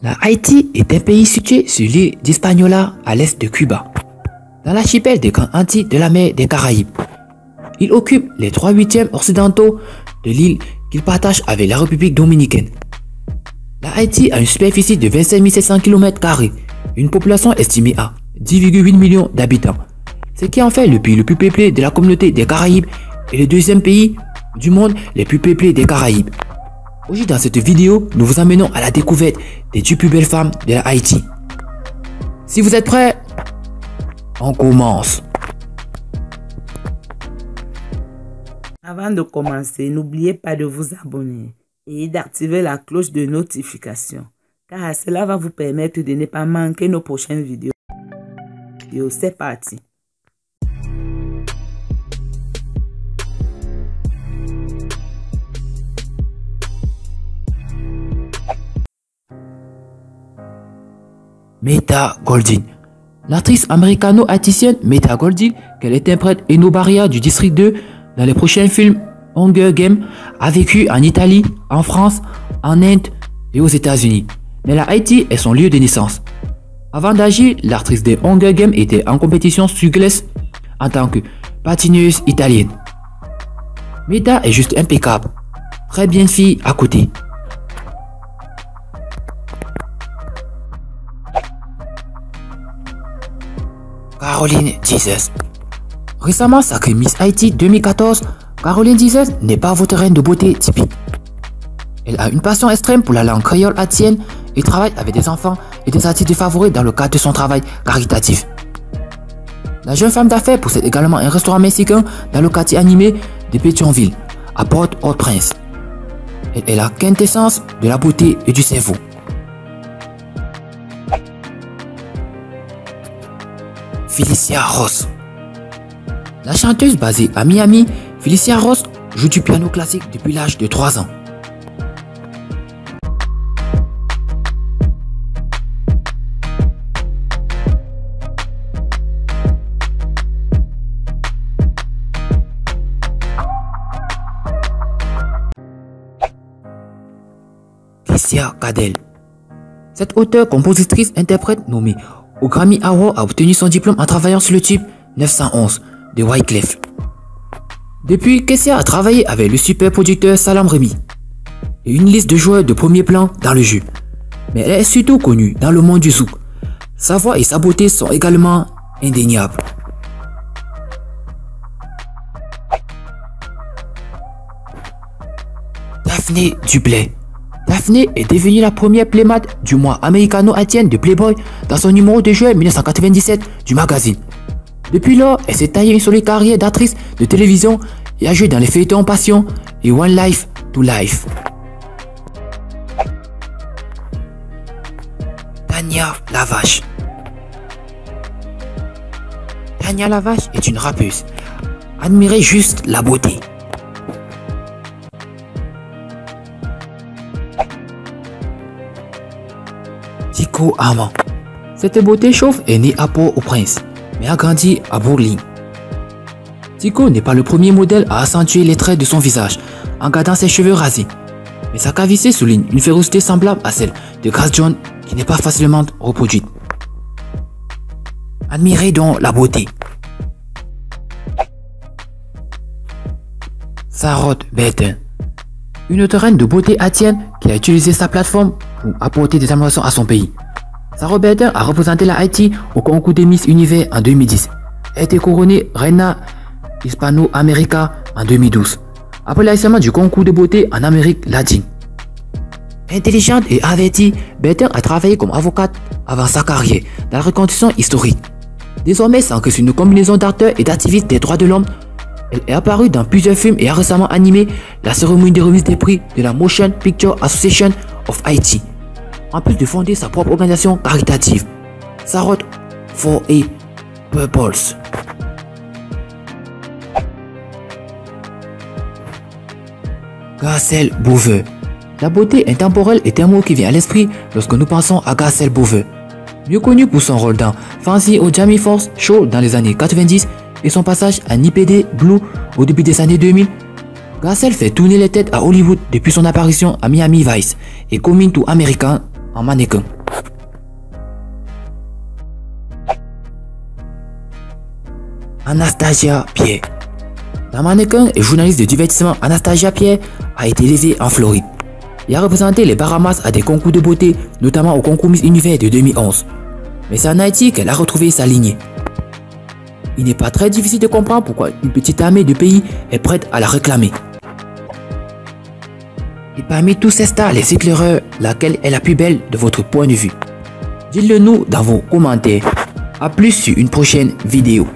La Haïti est un pays situé sur l'île d'Hispaniola à l'est de Cuba, dans l'archipel des Grandes Antilles de la mer des Caraïbes. Il occupe les 3/8 occidentaux de l'île qu'il partage avec la République dominicaine. La Haïti a une superficie de 27 700 km², une population estimée à 10,8 millions d'habitants, ce qui en fait le pays le plus peuplé de la communauté des Caraïbes et le deuxième pays du monde le plus peuplé des Caraïbes. Aujourd'hui dans cette vidéo, nous vous emmenons à la découverte des 10 plus belles femmes de la Haïti. Si vous êtes prêts, on commence. Avant de commencer, n'oubliez pas de vous abonner et d'activer la cloche de notification, car cela va vous permettre de ne pas manquer nos prochaines vidéos. C'est parti. Metha Golden. L'actrice américano-haïtienne Metha Golden, qu'elle interprète Eno Barria du District 2 dans les prochains films Hunger Games, a vécu en Italie, en France, en Inde et aux États-Unis. Mais la Haïti est son lieu de naissance. Avant d'agir, l'actrice des Hunger Games était en compétition sur glace en tant que patineuse italienne. Metha est juste impeccable, très bien fille à côté. Caroline Jesus. Récemment sacrée Miss Haïti 2014, Caroline Jesus n'est pas votre reine de beauté typique. Elle a une passion extrême pour la langue créole haïtienne et travaille avec des enfants et des artistes défavorisés dans le cadre de son travail caritatif. La jeune femme d'affaires possède également un restaurant mexicain dans le quartier animé de Pétionville, à Port-au-Prince. Elle est la quintessence de la beauté et du cerveau. Felicia Ross. La chanteuse basée à Miami, Felicia Ross joue du piano classique depuis l'âge de 3 ans. Kessia Cadel. Cette auteure-compositrice-interprète nommée au Grammy Award a obtenu son diplôme en travaillant sur le tube 911 de Wyclef. Depuis, Kessia a travaillé avec le super producteur Salam Remy et une liste de joueurs de premier plan dans le jeu. Mais elle est surtout connue dans le monde du zouk. Sa voix et sa beauté sont également indéniables. Daphné Dublé. Daphné est devenue la première playmat du mois américano-haïtienne de Playboy dans son numéro de juin 1997 du magazine. Depuis lors, elle s'est taillée une solide carrière d'actrice de télévision et a joué dans les feuilletons Passion et One Life to Life. Tania Lavache. Tania Lavache est une rappeuse. Admirez juste la beauté. Tico Amand. Cette beauté chauve est née à Port-au-Prince, mais a grandi à Bourline. Tico n'est pas le premier modèle à accentuer les traits de son visage en gardant ses cheveux rasés, mais sa calvitie souligne une férocité semblable à celle de Grace Jones qui n'est pas facilement reproduite. Admirez donc la beauté. Sarah Burton. Une autre reine de beauté haïtienne qui a utilisé sa plateforme pour apporter des améliorations à son pays. Sarah Burton a représenté la Haïti au concours de Miss Univers en 2010. Elle a été couronnée Reina Hispano-América en 2012, après l'haïssement du concours de beauté en Amérique latine. Intelligente et avertie, Burton a travaillé comme avocate avant sa carrière dans la reconstruction historique. Désormais, sans que c'est une combinaison d'acteurs et d'activistes des droits de l'homme, elle est apparue dans plusieurs films et a récemment animé la cérémonie de remise des prix de la Motion Picture Association of Haiti, en plus de fonder sa propre organisation caritative, Sarah for a Purpose. Garcelle Beauvais. La beauté intemporelle est un mot qui vient à l'esprit lorsque nous pensons à Garcelle Beauvais. Mieux connue pour son rôle dans Fancy au Jamie Force Show dans les années 90 et son passage à NIPD Blue au début des années 2000, Garcelle fait tourner les têtes à Hollywood depuis son apparition à Miami Vice et Coming to America en mannequin. Anastasia Pierre. La mannequin et journaliste de divertissement Anastasia Pierre a été élevée en Floride et a représenté les Bahamas à des concours de beauté, notamment au concours Miss Univers de 2011. Mais c'est en Haïti qu'elle a retrouvé sa lignée. Il n'est pas très difficile de comprendre pourquoi une petite armée de pays est prête à la réclamer. Et parmi tous ces stars, les éclaireurs, laquelle est la plus belle de votre point de vue? Dites-le nous dans vos commentaires. A plus sur une prochaine vidéo.